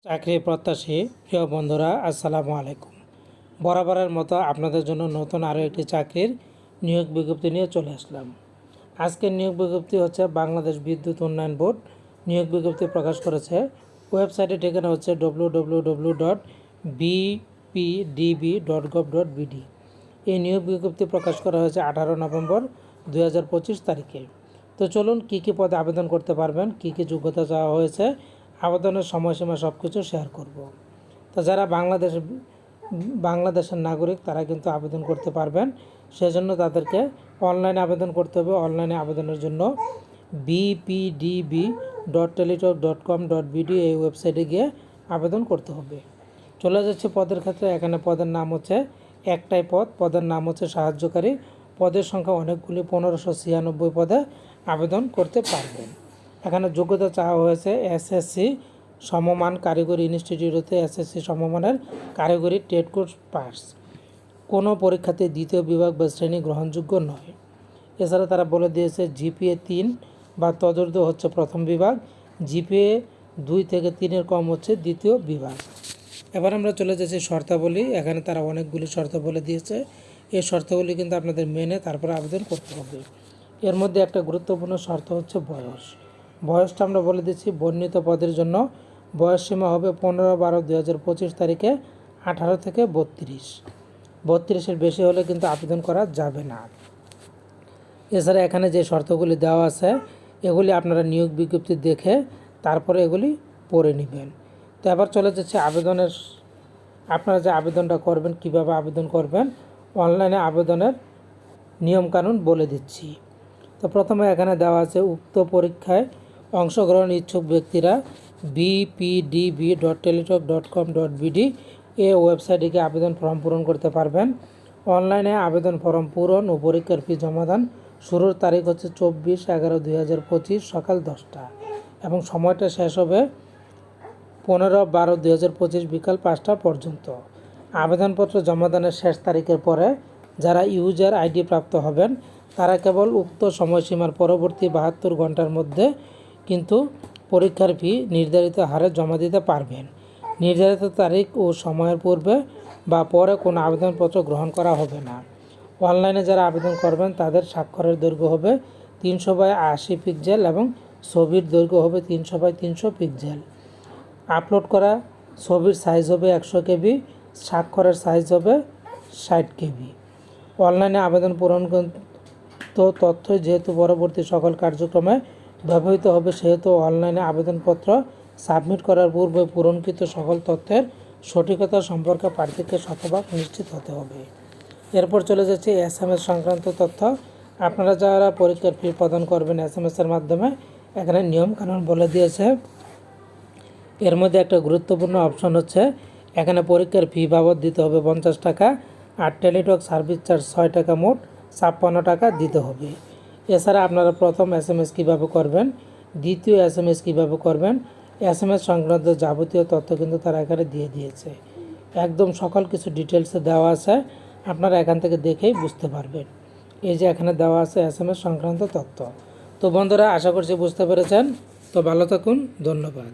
চাকরি প্রত্যাশী প্রিয় বন্ধুরা, আসসালামু আলাইকুম। বরাবরের মতো আপনাদের জন্য নতুন আরও একটি চাকরির নিয়োগ বিজ্ঞপ্তি নিয়ে চলে আসলাম। আজকের নিয়োগ বিজ্ঞপ্তি হচ্ছে বাংলাদেশ বিদ্যুৎ উন্নয়ন বোর্ড নিয়োগ বিজ্ঞপ্তি প্রকাশ করেছে। ওয়েবসাইটের ঠিকানা হচ্ছে www.bpdb.gov.bd। এই নিয়োগ বিজ্ঞপ্তি প্রকাশ করা হয়েছে 18 নভেম্বর 2025 তারিখে। তো চলুন কী কী পদে আবেদন করতে পারবেন, কী কী যোগ্যতা চাওয়া হয়েছে, আবেদনের সময়সীমা সব কিছু শেয়ার করব। তো যারা বাংলাদেশের নাগরিক তারা কিন্তু আবেদন করতে পারবেন। সেজন্য তাদেরকে অনলাইনে আবেদন করতে হবে। অনলাইনে আবেদনের জন্য bpdb.teletalk.com.bd এই ওয়েবসাইটে গিয়ে আবেদন করতে হবে। চলে যাচ্ছে পদের ক্ষেত্রে। এখানে পদের নাম হচ্ছে একটাই পদ, পদের নাম হচ্ছে সাহায্যকারী। পদের সংখ্যা অনেকগুলি, 1596 পদে আবেদন করতে পারবেন। এখানে যোগ্যতা চাওয়া হয়েছে এসএসসি সমমান কারিগরি ইনস্টিটিউট হতে এসএসসি সমমানের কারিগরি ট্রেড কোর্স পাস। কোনো পরীক্ষাতে দ্বিতীয় বিভাগ বা শ্রেণী গ্রহণযোগ্য নয়। এছাড়া তারা বলে দিয়েছে জিপিএ 3 বা তদূর্ধ্ব হচ্ছে প্রথম বিভাগ, জিপিএ 2 থেকে 3 কম হচ্ছে দ্বিতীয় বিভাগ। এবার আমরা চলে যাচ্ছি শর্তাবলী। এখানে তারা অনেকগুলি শর্ত বলে দিয়েছে। এই শর্তাবলী কিন্তু আপনাদের মেনে তারপরে আবেদন করতে হবে। এর মধ্যে একটা গুরুত্বপূর্ণ শর্ত হচ্ছে বয়স। বয়সটা আমরা বলে দিচ্ছি। বর্ণিত পদের জন্য বয়স সীমা হবে 15/12/2025 তারিখে 18 থেকে 32। 32-এর বেশি হলে কিন্তু আবেদন করা যাবে না। এছাড়া এখানে যে শর্তগুলি দেওয়া আছে এগুলি আপনারা নিয়োগ বিজ্ঞপ্তি দেখে তারপরে এগুলি পড়ে নেবেন। তো এবার চলে যাচ্ছে আবেদনের। আপনারা যে আবেদনটা করবেন, কিভাবে আবেদন করবেন, অনলাইনে আবেদনের নিয়মকানুন বলে দিচ্ছি। তো প্রথমে এখানে দেওয়া আছে উক্ত পরীক্ষায় অংশগ্রহণ ইচ্ছুক ব্যক্তিরা bpdb.teletalk.com.bd এই ওয়েবসাইটে গিয়ে আবেদন ফর্ম পূরণ করতে পারবেন। অনলাইনে আবেদন ফর্ম পূরণ ও পরীক্ষার ফি জমাদান শুরুর তারিখ হচ্ছে 24/11/2025 সকাল 10টা এবং সময়টা শেষ হবে 15/12/2025 বিকাল 5টা পর্যন্ত। আবেদনপত্র জমাদানের শেষ তারিখের পরে যারা ইউজার আইডি প্রাপ্ত হবেন তারা কেবল উক্ত সময়সীমার পরবর্তী 72 ঘন্টার মধ্যে কিন্তু পরীক্ষার ফি নির্ধারিত হারে জমা দিতে পারবেন। নির্ধারিত তারিখ ও সময়ের পূর্বে বা পরে কোনো আবেদনপত্র গ্রহণ করা হবে না। অনলাইনে যারা আবেদন করবেন তাদের স্বাক্ষরের দৈর্ঘ্য হবে 300/80 পিক্সেল এবং ছবির দৈর্ঘ্য হবে 300/300 পিক্সেল। আপলোড করা ছবির সাইজ হবে 100 কেবি, স্বাক্ষরের সাইজ হবে 60 কেবি। অনলাইনে আবেদন পূরণ তথ্য যেহেতু পরবর্তী সকল কার্যক্রমে ব্যবহৃত হবে সেহেতু অনলাইনে আবেদনপত্র সাবমিট করার পূর্বে পূরণকৃত সকল তথ্যের সঠিকতা সম্পর্কে প্রার্থীকে শতভাগ নিশ্চিত হতে হবে। এরপর চলে যাচ্ছে এসএমএস সংক্রান্ত তথ্য। আপনারা যারা পরীক্ষার ফি প্রদান করবেন এসএমএসের মাধ্যমে এখানে নিয়মকানুন বলে দিয়েছে। এর মধ্যে একটা গুরুত্বপূর্ণ অপশন হচ্ছে এখানে পরীক্ষার ফি বাবদ দিতে হবে 50 টাকা আর টেলিটক সার্ভিস চার্জ 6 টাকা, মোট 56 টাকা দিতে হবে। এছাড়া আপনারা প্রথম এসএমএস কীভাবে করবেন, দ্বিতীয় এসএমএস কীভাবে করবেন, এসএমএস সংক্রান্ত যাবতীয় তথ্য কিন্তু তারা এখানে দিয়ে দিয়েছে। একদম সকল কিছু ডিটেলসে দেওয়া আছে, আপনারা এখান থেকে দেখেই বুঝতে পারবেন। এই যে এখানে দেওয়া আছে এসএমএস সংক্রান্ত তথ্য। তো বন্ধুরা, আশা করছি বুঝতে পেরেছেন। তো ভালো থাকুন, ধন্যবাদ।